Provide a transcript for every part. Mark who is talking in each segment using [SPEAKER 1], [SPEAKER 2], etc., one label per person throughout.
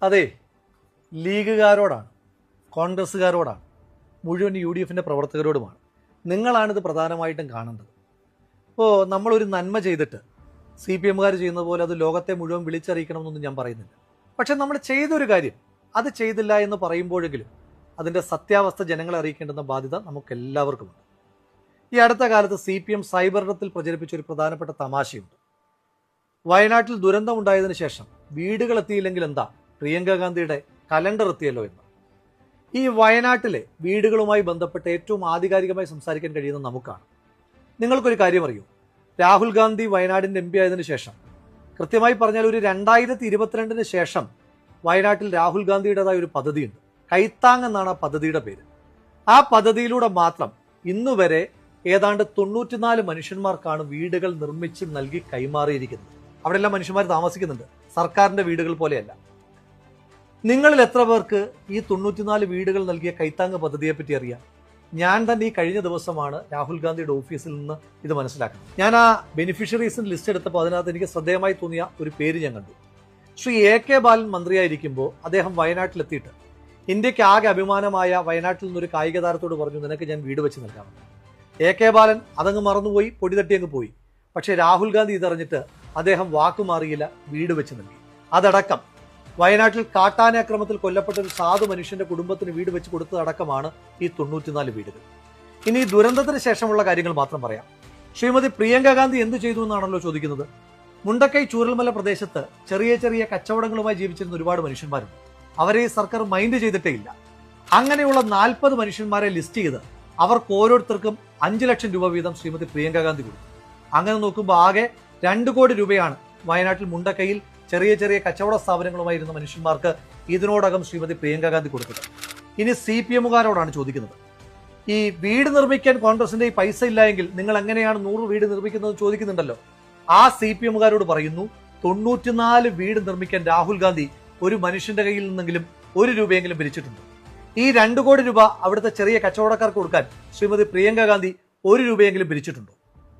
[SPEAKER 1] അതെ, ലീഗുകാരോടാണ്, കോൺഗ്രസ്സുകാരോടാണ്, മുഴുവൻ UDFിൻ്റെ പ്രവർത്തകരോടുമാണ്. നിങ്ങളാണിത് പ്രധാനമായിട്ടും കാണേണ്ടത്. ഇപ്പോൾ നമ്മളൊരു നന്മ ചെയ്തിട്ട് CPMകാർ ചെയ്യുന്നത് പോലെ അത് ലോകത്തെ മുഴുവൻ വിളിച്ചറിയിക്കണമെന്നൊന്നും ഞാൻ പറയുന്നില്ല. പക്ഷെ നമ്മൾ ചെയ്തൊരു കാര്യം അത് ചെയ്തില്ല എന്ന് പറയുമ്പോഴെങ്കിലും അതിൻ്റെ സത്യാവസ്ഥ ജനങ്ങളെ അറിയിക്കേണ്ടുന്ന ബാധ്യത നമുക്കെല്ലാവർക്കുമുണ്ട്. ഈ അടുത്ത കാലത്ത് CPM സൈബറിടത്തിൽ പ്രചരിപ്പിച്ച ഒരു പ്രധാനപ്പെട്ട തമാശയുണ്ട്. വയനാട്ടിൽ ദുരന്തമുണ്ടായതിനു ശേഷം വീടുകൾ എത്തിയില്ലെങ്കിൽ എന്താ, പ്രിയങ്ക ഗാന്ധിയുടെ കലണ്ടർ എത്തിയല്ലോ എന്ന്. ഈ വയനാട്ടിലെ വീടുകളുമായി ബന്ധപ്പെട്ട് ഏറ്റവും ആധികാരികമായി സംസാരിക്കാൻ കഴിയുന്ന നമുക്കാണ്. നിങ്ങൾക്കൊരു കാര്യം അറിയൂ, രാഹുൽ ഗാന്ധി വയനാടിൻ്റെ MP ആയതിനു ശേഷം, കൃത്യമായി പറഞ്ഞാൽ ഒരു 2022 ശേഷം വയനാട്ടിൽ രാഹുൽ ഗാന്ധിയുടേതായ ഒരു പദ്ധതിയുണ്ട്. കൈത്താങ് എന്നാണ് ആ പദ്ധതിയുടെ പേര്. ആ പദ്ധതിയിലൂടെ മാത്രം ഇന്നുവരെ ഏതാണ്ട് 94 മനുഷ്യന്മാർക്കാണ് വീടുകൾ നിർമ്മിച്ച് നൽകി കൈമാറിയിരിക്കുന്നത്. അവിടെയെല്ലാം മനുഷ്യന്മാർ താമസിക്കുന്നുണ്ട്, സർക്കാരിൻ്റെ വീടുകൾ പോലെയല്ല. നിങ്ങളിൽ എത്ര പേർക്ക് ഈ 94 വീടുകൾ നൽകിയ കൈത്താങ് പദ്ധതിയെപ്പറ്റി അറിയാം? ഞാൻ തന്നെ ഈ കഴിഞ്ഞ ദിവസമാണ് രാഹുൽ ഗാന്ധിയുടെ ഓഫീസിൽ നിന്ന് ഇത് മനസ്സിലാക്കുന്നത്. ഞാൻ ആ ബെനിഫിഷ്യറീസിന് ലിസ്റ്റ് എടുത്തപ്പോൾ അതിനകത്ത് എനിക്ക് ശ്രദ്ധേയമായി തോന്നിയ ഒരു പേര് ഞാൻ കണ്ടു. ശ്രീ AK ബാലൻ മന്ത്രിയായിരിക്കുമ്പോൾ അദ്ദേഹം വയനാട്ടിലെത്തിയിട്ട് ഇന്ത്യക്ക് ആകെ അഭിമാനമായ വയനാട്ടിൽ നിന്നൊരു കായിക താരത്തോട് പറഞ്ഞു, നിനക്ക് ഞാൻ വീട് വെച്ച് നൽകാമെന്ന്. AK ബാലൻ അതങ്ങ് മറന്നുപോയി, പൊടി തട്ടി അങ്ങ് പോയി. പക്ഷേ രാഹുൽ ഗാന്ധി ഇതറിഞ്ഞിട്ട് അദ്ദേഹം വാക്കുമാറിയില്ല, വീട് വെച്ച് നൽകി. അതടക്കം വയനാട്ടിൽ കാട്ടാന ആക്രമണത്തിൽ കൊല്ലപ്പെട്ട ഒരു സാധു മനുഷ്യന്റെ കുടുംബത്തിന് വീട് വെച്ച് കൊടുത്തതടക്കമാണ് ഈ 94 വീടുകൾ. ഇനി ഈ ദുരന്തത്തിന് ശേഷമുള്ള കാര്യങ്ങൾ മാത്രം പറയാം. ശ്രീമതി പ്രിയങ്ക ഗാന്ധി എന്ത് ചെയ്തു എന്നാണല്ലോ ചോദിക്കുന്നത്. മുണ്ടക്കൈ ചൂരൽമല പ്രദേശത്ത് ചെറിയ ചെറിയ കച്ചവടങ്ങളുമായി ജീവിച്ചിരുന്ന ഒരുപാട് മനുഷ്യന്മാരുണ്ട്. അവരെ ഈ സർക്കാർ മൈൻഡ് ചെയ്തിട്ടേ ഇല്ല. അങ്ങനെയുള്ള 40 മനുഷ്യന്മാരെ ലിസ്റ്റ് ചെയ്ത് അവർക്ക് ഓരോരുത്തർക്കും 5 ലക്ഷം രൂപ വീതം ശ്രീമതി പ്രിയങ്ക ഗാന്ധി കൊടുത്തു. അങ്ങനെ നോക്കുമ്പോൾ ആകെ 2 കോടി രൂപയാണ് വയനാട്ടിൽ മുണ്ടക്കൈയിൽ ചെറിയ ചെറിയ കച്ചവട സ്ഥാപനങ്ങളുമായിരുന്ന മനുഷ്യന്മാർക്ക് ഇതിനോടകം ശ്രീമതി പ്രിയങ്ക ഗാന്ധി കൊടുത്തത്. ഇനി CPMകാരോടാണ് ചോദിക്കുന്നത്, ഈ വീട് നിർമ്മിക്കാൻ കോൺഗ്രസിന്റെ ഈ പൈസ ഇല്ല എങ്കിൽ നിങ്ങൾ എങ്ങനെയാണ് 100 വീട് നിർമ്മിക്കുന്നത് ചോദിക്കുന്നുണ്ടല്ലോ. ആ CPMകാരോട് പറയുന്നു, 94 വീട് നിർമ്മിക്കാൻ രാഹുൽ ഗാന്ധി ഒരു മനുഷ്യന്റെ കയ്യിൽ നിന്നെങ്കിലും 1 രൂപയെങ്കിലും പിരിച്ചിട്ടുണ്ട്. ഈ 2 കോടി രൂപ അവിടുത്തെ ചെറിയ കച്ചവടക്കാർക്ക് കൊടുക്കാൻ ശ്രീമതി പ്രിയങ്ക ഗാന്ധി 1 രൂപയെങ്കിലും പിരിച്ചിട്ടുണ്ടോ?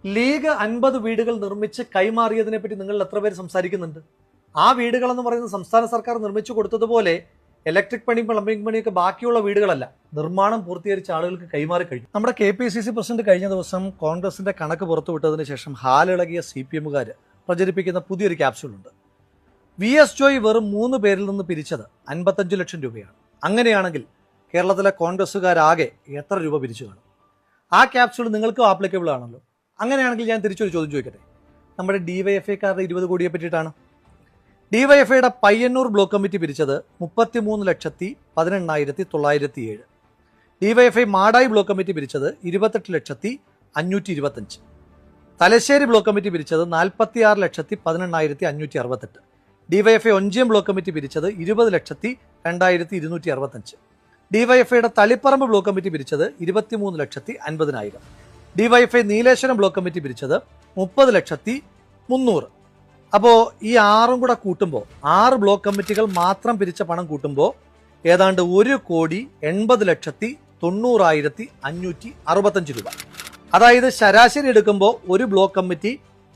[SPEAKER 1] ലീഗ് 50 വീടുകൾ നിർമ്മിച്ച് കൈമാറിയതിനെ പറ്റി നിങ്ങൾ എത്ര പേര് സംസാരിക്കുന്നുണ്ട്? ആ വീടുകളെന്ന് പറയുന്നത് സംസ്ഥാന സർക്കാർ നിർമ്മിച്ചു കൊടുത്തതുപോലെ ഇലക്ട്രിക് പണി, പ്ലംബിംഗ് പണിയൊക്കെ ബാക്കിയുള്ള വീടുകളല്ല, നിർമ്മാണം പൂർത്തീകരിച്ച ആളുകൾക്ക് കൈമാറി കഴിഞ്ഞു. നമ്മുടെ KPCC പ്രസിഡന്റ് കഴിഞ്ഞ ദിവസം കോൺഗ്രസിന്റെ കണക്ക് പുറത്തുവിട്ടതിന് ശേഷം ഹാലിളകിയ CPMകാർ പ്രചരിപ്പിക്കുന്ന പുതിയൊരു ക്യാപ്സ്യൂളുണ്ട്. VS ജോയ് വെറും 3 പേരിൽ നിന്ന് പിരിച്ചത് 55 ലക്ഷം രൂപയാണ്. അങ്ങനെയാണെങ്കിൽ കേരളത്തിലെ കോൺഗ്രസ്സുകാരാകെ എത്ര രൂപ പിരിച്ചു കാണും? ആ ക്യാപ്സ്യൂൾ നിങ്ങൾക്കും ആപ്ലിക്കബിൾ ആണല്ലോ. അങ്ങനെയാണെങ്കിൽ ഞാൻ തിരിച്ചൊരു ചോദ്യം ചോദിക്കട്ടെ. നമ്മുടെ DYFIക്കാരുടെ 20 കോടിയെ പറ്റിയിട്ടാണ്. DYFIയുടെ പയ്യന്നൂർ ബ്ലോക്ക് കമ്മിറ്റി പിരിച്ചത് 33,18,907. DYFI മാടായി ബ്ലോക്ക് കമ്മിറ്റി പിരിച്ചത് 28,525,000. തലശ്ശേരി ബ്ലോക്ക് കമ്മിറ്റി പിരിച്ചത് 46,18,568. DYFI ഒഞ്ചിയം ബ്ലോക്ക് കമ്മിറ്റി പിരിച്ചത് 20,02,265. DYFIയുടെ തളിപ്പറമ്പ് ബ്ലോക്ക് കമ്മിറ്റി പിരിച്ചത് 23,50,000. DYFI നീലേശ്വരം ബ്ലോക്ക് കമ്മിറ്റി പിരിച്ചത് 30,300,000. അപ്പോൾ ഈ 6 കൂടെ കൂട്ടുമ്പോൾ, 6 ബ്ലോക്ക് കമ്മിറ്റികൾ മാത്രം പിരിച്ച പണം കൂട്ടുമ്പോൾ ഏതാണ്ട് 1,80,90,565 രൂപ. അതായത് ശരാശരി എടുക്കുമ്പോൾ ഒരു ബ്ലോക്ക് കമ്മിറ്റി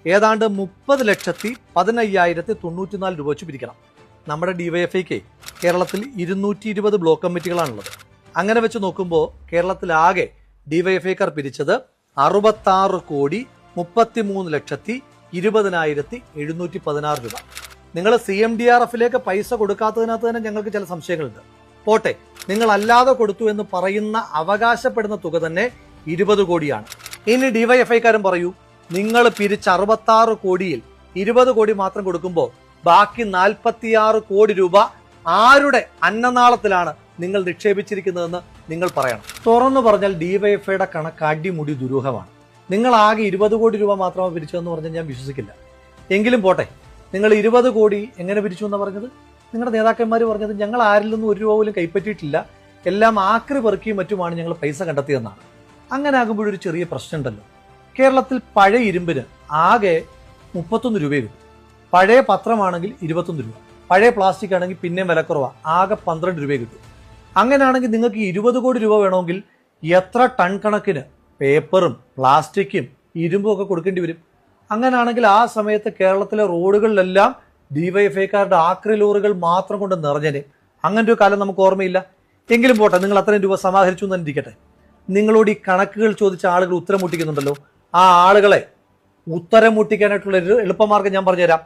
[SPEAKER 1] ഏതാണ്ട് 30,15,094 രൂപ വെച്ച് പിരിക്കണം. നമ്മുടെ DYFIക്ക് കേരളത്തിൽ 220 ബ്ലോക്ക് കമ്മിറ്റികളാണുള്ളത്. അങ്ങനെ വെച്ച് നോക്കുമ്പോൾ കേരളത്തിലാകെ DYFIക്കാർ പിരിച്ചത് 63,33,20,716 രൂപ. നിങ്ങൾ CMDRFിലേക്ക് പൈസ കൊടുക്കാത്തതിനകത്ത് തന്നെ ഞങ്ങൾക്ക് ചില സംശയങ്ങളുണ്ട്. പോട്ടെ, നിങ്ങൾ അല്ലാതെ കൊടുത്തു എന്ന് പറയുന്ന അവകാശപ്പെടുന്ന തുക തന്നെ 20 കോടിയാണ്. ഇനി DYFIക്കാരും പറയൂ, നിങ്ങൾ പിരിച്ച 66 കോടിയിൽ 20 കോടി മാത്രം കൊടുക്കുമ്പോൾ ബാക്കി 46 കോടി രൂപ ആരുടെ അന്നനാളത്തിലാണ് നിങ്ങൾ നിക്ഷേപിച്ചിരിക്കുന്നതെന്ന് നിങ്ങൾ പറയണം. തുറന്നു പറഞ്ഞാൽ DYFIയുടെ കണക്ക് അടിമുടി ദുരൂഹമാണ്. നിങ്ങൾ ആകെ 20 കോടി രൂപ മാത്രമാണ് പിരിച്ചതെന്ന് പറഞ്ഞാൽ ഞാൻ വിശ്വസിക്കില്ല. എങ്കിലും പോട്ടെ, നിങ്ങൾ 20 കോടി എങ്ങനെ പിരിച്ചു എന്നാണ് പറഞ്ഞത്? നിങ്ങളുടെ നേതാക്കന്മാർ പറഞ്ഞത് ഞങ്ങൾ ആരിൽ നിന്നും 1 രൂപ പോലും കൈപ്പറ്റിയിട്ടില്ല, എല്ലാം ആക്രി പെറുക്കിയും മറ്റുമാണ് ഞങ്ങൾ പൈസ കണ്ടെത്തിയെന്നാണ്. അങ്ങനെ ആകുമ്പോഴൊരു ചെറിയ പ്രശ്നമുണ്ടല്ലോ. കേരളത്തിൽ പഴയ ഇരുമ്പിന് ആകെ 31 രൂപയെ കിട്ടും. പഴയ പത്രമാണെങ്കിൽ 21 രൂപ, പഴയ പ്ലാസ്റ്റിക് ആണെങ്കിൽ പിന്നെയും വില കുറവാണ്, ആകെ 12 രൂപയെ കിട്ടും. അങ്ങനെയാണെങ്കിൽ നിങ്ങൾക്ക് 20 കോടി രൂപ വേണമെങ്കിൽ എത്ര ടൺ കണക്കിന് പേപ്പറും പ്ലാസ്റ്റിക്കും ഇരുമ്പും ഒക്കെ കൊടുക്കേണ്ടി വരും? അങ്ങനെയാണെങ്കിൽ ആ സമയത്ത് കേരളത്തിലെ റോഡുകളിലെല്ലാം ഡിവൈഎഫ്ഐക്കാരുടെ ആക്രി ലോറികൾ മാത്രം കൊണ്ട് നിറഞ്ഞന്. അങ്ങനെ ഒരു കാലം നമുക്ക് ഓർമ്മയില്ല. എങ്കിലും പോട്ടെ, നിങ്ങൾ അത്രയും രൂപ സമാഹരിച്ചു എന്ന് ഇരിക്കട്ടെ. നിങ്ങളോട് ഈ കണക്കുകൾ ചോദിച്ച ആളുകൾ ഉത്തരം മുട്ടിക്കുന്നുണ്ടല്ലോ, ആ ആളുകളെ ഉത്തരം മുട്ടിക്കാനായിട്ടുള്ള ഒരു എളുപ്പമാർഗ്ഗം ഞാൻ പറഞ്ഞുതരാം.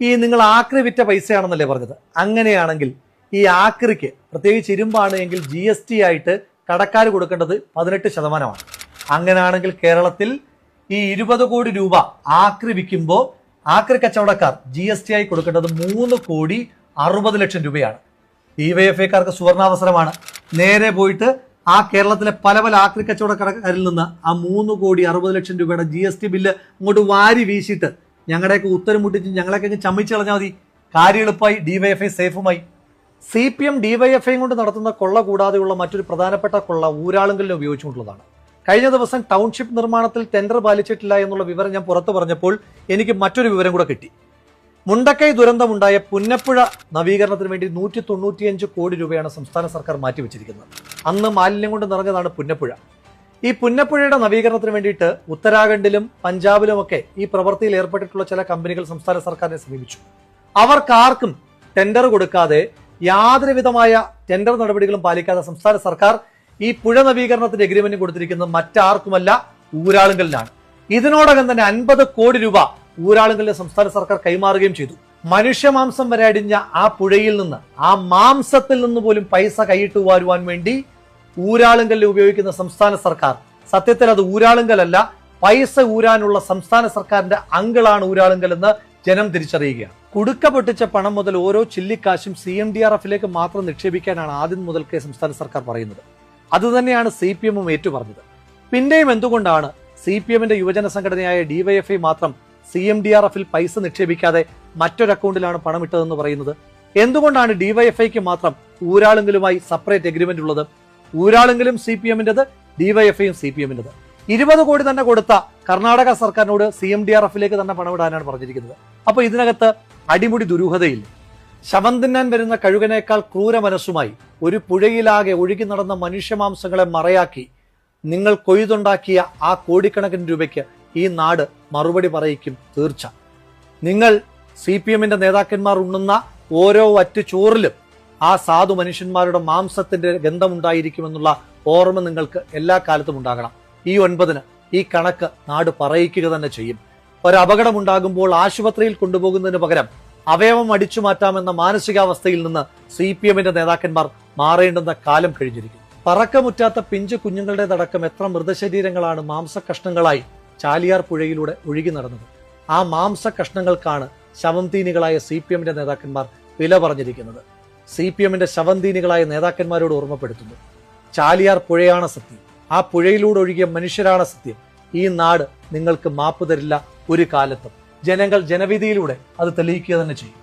[SPEAKER 1] ഈ നിങ്ങൾ ആക്രി വിറ്റ പൈസയാണെന്നല്ലേ പറഞ്ഞത്? അങ്ങനെയാണെങ്കിൽ ഈ ആക്രിക്ക്, പ്രത്യേകിച്ച് ഇരുമ്പാണ് എങ്കിൽ GST ആയിട്ട് കടക്കാർ കൊടുക്കേണ്ടത് 18%. അങ്ങനെയാണെങ്കിൽ കേരളത്തിൽ ഈ 20 കോടി രൂപ ആക്രി വിൽക്കുമ്പോൾ ആക്രി കച്ചവടക്കാർ GST ആയി കൊടുക്കേണ്ടത് 3,60,00,000 രൂപയാണ്. ഡിവൈഎഫ്ഐക്കാർക്ക് സുവർണാവസരമാണ്. നേരെ പോയിട്ട് ആ കേരളത്തിലെ പല പല ആക്രി കച്ചവടക്കാരിൽ നിന്ന് ആ 3,60,00,000 രൂപയുടെ GST ബില്ല് അങ്ങോട്ട് വാരി വീശിയിട്ട് ഞങ്ങളുടെയൊക്കെ ഉത്തരം മുട്ടിച്ച് ഞങ്ങളെയൊക്കെ ചമ്മിച്ച് കളഞ്ഞാൽ മതി. കാര്യം എളുപ്പമായി, ഡിവൈഎഫ്ഐ സേഫുമായി. CPM ഡിവൈഎഫ്ഐ കൊണ്ട് നടത്തുന്ന കൊള്ള കൂടാതെയുള്ള മറ്റൊരു പ്രധാനപ്പെട്ട കൊള്ള ഊരാളുങ്കലിനെ ഉപയോഗിച്ചുകൊണ്ടുള്ളതാണ്. കഴിഞ്ഞ ദിവസം ടൗൺഷിപ്പ് നിർമ്മാണത്തിൽ ടെൻഡർ പാലിച്ചിട്ടില്ല എന്നുള്ള വിവരം ഞാൻ പുറത്തു പറഞ്ഞപ്പോൾ എനിക്ക് മറ്റൊരു വിവരം കൂടെ കിട്ടി. മുണ്ടക്കൈ ദുരന്തമുണ്ടായ പുന്നപ്പുഴ നവീകരണത്തിന് വേണ്ടി 195 കോടി രൂപയാണ് സംസ്ഥാന സർക്കാർ മാറ്റിവെച്ചിരിക്കുന്നത്. അന്ന് മാലിന്യം കൊണ്ട് നിറഞ്ഞതാണ് പുന്നപ്പുഴ. ഈ പുന്നപ്പുഴയുടെ നവീകരണത്തിന് വേണ്ടിയിട്ട് ഉത്തരാഖണ്ഡിലും പഞ്ചാബിലുമൊക്കെ ഈ പ്രവൃത്തിയിൽ ഏർപ്പെട്ടിട്ടുള്ള ചില കമ്പനികൾ സംസ്ഥാന സർക്കാരിനെ സമീപിച്ചു. അവർക്കാർക്കും ടെൻഡർ കൊടുക്കാതെ, യാതൊരു വിധമായ ടെൻഡർ നടപടികളും പാലിക്കാതെ സംസ്ഥാന സർക്കാർ ഈ പുഴ നവീകരണത്തിന്റെ എഗ്രിമെന്റ് കൊടുത്തിരിക്കുന്നത് മറ്റാർക്കുമല്ല, ഊരാളുങ്കലിനാണ്. ഇതിനോടകം തന്നെ 50 കോടി രൂപ ഊരാളുങ്കലിന് സംസ്ഥാന സർക്കാർ കൈമാറുകയും ചെയ്തു. മനുഷ്യമാംസം വരെ അടിഞ്ഞ ആ പുഴയിൽ നിന്ന്, ആ മാംസത്തിൽ നിന്ന് പോലും പൈസ കൈയിട്ട് വാരുവാൻ വേണ്ടി ഊരാളുങ്കലിൽ ഉപയോഗിക്കുന്ന സംസ്ഥാന സർക്കാർ, സത്യത്തിൽ അത് ഊരാളുങ്കലല്ല, പൈസ ഊരാനുള്ള സംസ്ഥാന സർക്കാരിന്റെ അങ്കിളാണ് ഊരാളുങ്കൽ എന്ന് ജനം തിരിച്ചറിയുകയാണ്. കുടുക്ക പൊട്ടിച്ച പണം മുതൽ ഓരോ ചില്ലിക്കാശും CMDRFിലേക്ക് മാത്രം നിക്ഷേപിക്കാനാണ് ആദ്യം മുതൽക്കേ സംസ്ഥാന സർക്കാർ പറയുന്നത്. അതുതന്നെയാണ് CPM ഏറ്റുപറഞ്ഞത്. പിന്നെയും എന്തുകൊണ്ടാണ് CPMന്റെ യുവജന സംഘടനയായ ഡിവൈഎഫ്ഐ മാത്രം CMDRFിൽ പൈസ നിക്ഷേപിക്കാതെ മറ്റൊരു അക്കൗണ്ടിലാണ് പണം ഇട്ടതെന്ന് പറയുന്നത്? എന്തുകൊണ്ടാണ് ഡിവൈഎഫ്ഐക്ക് മാത്രം ഊരാളുങ്കലുമായി സെപ്പറേറ്റ് എഗ്രിമെന്റ് ഉള്ളത്? ഊരാളുങ്കലും CPMന്റേത്, ഡിവൈഎഫ്ഐയും CPMന്റേത്. 20 കോടി തന്നെ കൊടുത്ത കർണാടക സർക്കാരിനോട് CMDRFിലേക്ക് തന്നെ പണമിടാനാണ് പറഞ്ഞിരിക്കുന്നത്. അപ്പൊ ഇതിനകത്ത് അടിമുടി ദുരൂഹതയില്ല. ശവം തിന്നാൻ വരുന്ന കഴുകനേക്കാൾ ക്രൂര മനസ്സുമായി ഒരു പുഴയിലാകെ ഒഴുകി നടന്ന മനുഷ്യമാംസങ്ങളെ മറയാക്കി നിങ്ങൾ കൊയ്തുണ്ടാക്കിയ ആ കോടിക്കണക്കിന് രൂപയ്ക്ക് ഈ നാട് മറുപടി പറയിക്കും തീർച്ച. നിങ്ങൾ CPMന്റെ നേതാക്കന്മാർ ഉണ്ണുന്ന ഓരോ വറ്റ് ചോറിലും ആ സാധു മനുഷ്യന്മാരുടെ മാംസത്തിന്റെ ഗന്ധമുണ്ടായിരിക്കുമെന്നുള്ള ഓർമ്മ നിങ്ങൾക്ക് എല്ലാ കാലത്തും ഉണ്ടാകണം. ഈ 9-ന് ഈ കണക്ക് നാട് പറയിക്കുക തന്നെ ചെയ്യും. ഒരപകടമുണ്ടാകുമ്പോൾ ആശുപത്രിയിൽ കൊണ്ടുപോകുന്നതിന് പകരം അവയവം അടിച്ചു മാറ്റാമെന്ന മാനസികാവസ്ഥയിൽ നിന്ന് CPMന്റെ നേതാക്കന്മാർ മാറേണ്ടുന്ന കാലം കഴിഞ്ഞിരിക്കുന്നു. പറക്കമുറ്റാത്ത പിഞ്ചു കുഞ്ഞുങ്ങളുടേതടക്കം എത്ര മൃതശരീരങ്ങളാണ് മാംസകഷ്ണങ്ങളായി ചാലിയാർ പുഴയിലൂടെ ഒഴുകി നടന്നത്. ആ മാംസകഷ്ണങ്ങൾക്കാണ് ശവംതീനികളായ CPMന്റെ നേതാക്കന്മാർ വില പറഞ്ഞിരിക്കുന്നത്. CPMന്റെ ശവംതീനികളായ നേതാക്കന്മാരോട് ഓർമ്മപ്പെടുത്തുന്നു, ചാലിയാർ പുഴയാണ് സത്യം, ആ പുഴയിലൂടെ ഒഴുകിയ മനുഷ്യരാണ് സത്യം. ഈ നാട് നിങ്ങൾക്ക് മാപ്പ് തരില്ല ഒരു കാലത്തും. ജനങ്ങൾ ജനവിധിയിലൂടെ അത് തെളിയിക്കുക തന്നെ ചെയ്യും.